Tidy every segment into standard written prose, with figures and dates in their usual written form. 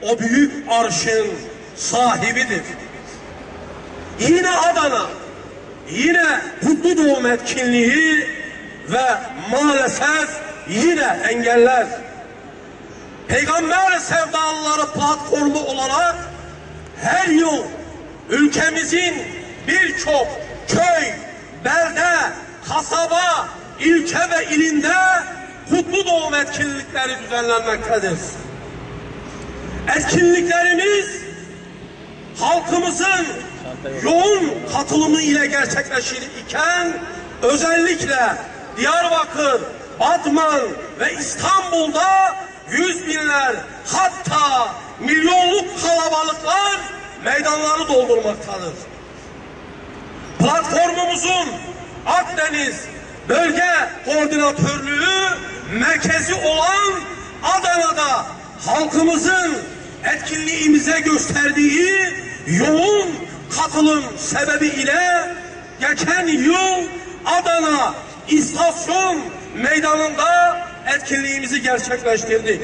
o büyük arşın sahibidir. Yine Adana, yine kutlu doğum etkinliği ve maalesef yine engeller. Peygamber sevdalıları platformu olarak her yıl ülkemizin birçok köy, belde, kasaba, ilçe ve ilinde kutlu doğum etkinlikleri düzenlenmektedir. Etkinliklerimiz halkımızın yoğun katılımı ile gerçekleşir iken özellikle Diyarbakır, Batman ve İstanbul'da yüz binler hatta milyonluk kalabalıklar meydanları doldurmaktadır. Platformumuzun Akdeniz Bölge Koordinatörlüğü merkezi olan Adana'da halkımızın etkinliğimize gösterdiği yoğun katılım sebebiyle geçen yıl Adana İstasyon Meydanı'nda etkinliğimizi gerçekleştirdik.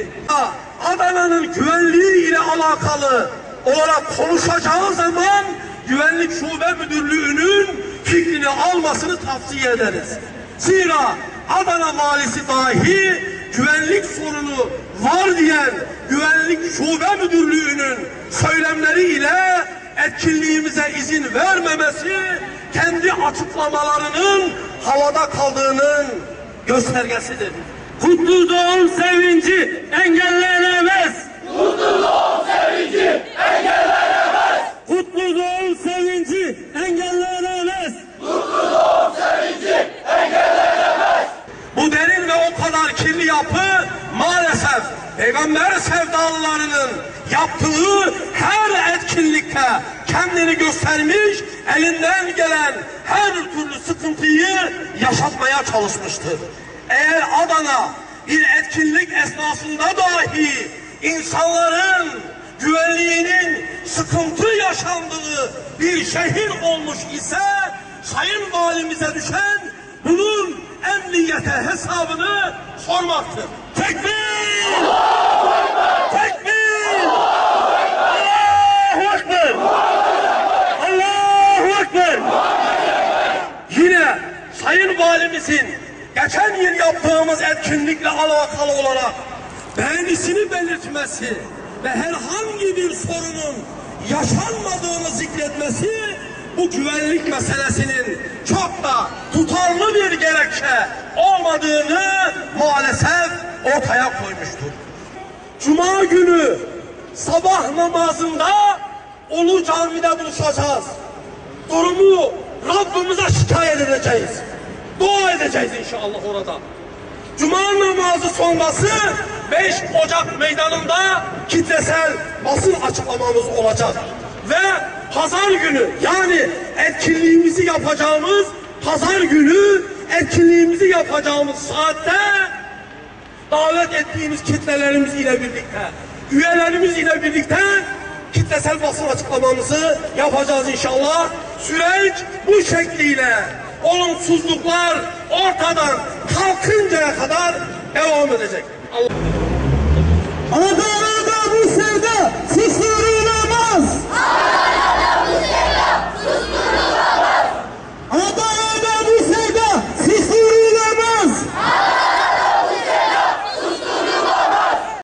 Adana'nın güvenliği ile alakalı olarak konuşacağı zaman Güvenlik Şube Müdürlüğü'nün fikrini almasını tavsiye ederiz. Zira Adana valisi dahi güvenlik sorunu var diyen Güvenlik Şube Müdürlüğü'nün söylemleri ile etkinliğimize izin vermemesi kendi açıklamalarının havada kaldığının göstergesidir. Kutlu doğum sevinci engellenemez. Kutlu doğum sevinci engellenemez. Kutlu doğum sevinci engellenemez. Kutlu doğum sevinci engellenemez. Bu derin ve o kadar kirli yapı maalesef Peygamber sevdalılarının yaptığı her etkinlikte kendini göstermiş, elinden gelen her türlü sıkıntıyı yaşatmaya çalışmıştır. Eğer Adana bir etkinlik esnasında dahi insanların güvenliğinin sıkıntı yaşandığı bir şehir olmuş ise Sayın Valimize düşen bunun emniyete hesabını sormaktır. Tekbir! Allahu Ekber! Tekbir! Allahu Ekber! Allahu Ekber! Yine Sayın Valimizin geçen yıl yaptığımız etkinlikle alakalı olarak beğenisini belirtmesi ve herhangi bir sorunun yaşanmadığını zikretmesi bu güvenlik meselesinin çok da tutarlı bir gerekçe olmadığını maalesef ortaya koymuştur. Cuma günü sabah namazında Ulu Cami'de buluşacağız. Durumu Rabbimize şikayet edeceğiz. Dua edeceğiz inşallah orada. Cuma namazı sonrası 5 Ocak meydanında kitlesel basın açıklamamız olacak. Ve pazar günü yani etkinliğimizi yapacağımız pazar günü etkinliğimizi yapacağımız saatte davet ettiğimiz kitlelerimiz ile birlikte, üyelerimiz ile birlikte kitlesel basın açıklamamızı yapacağız inşallah. Süreç bu şekliyle olumsuzluklar ortadan kalkıncaya kadar devam edecek.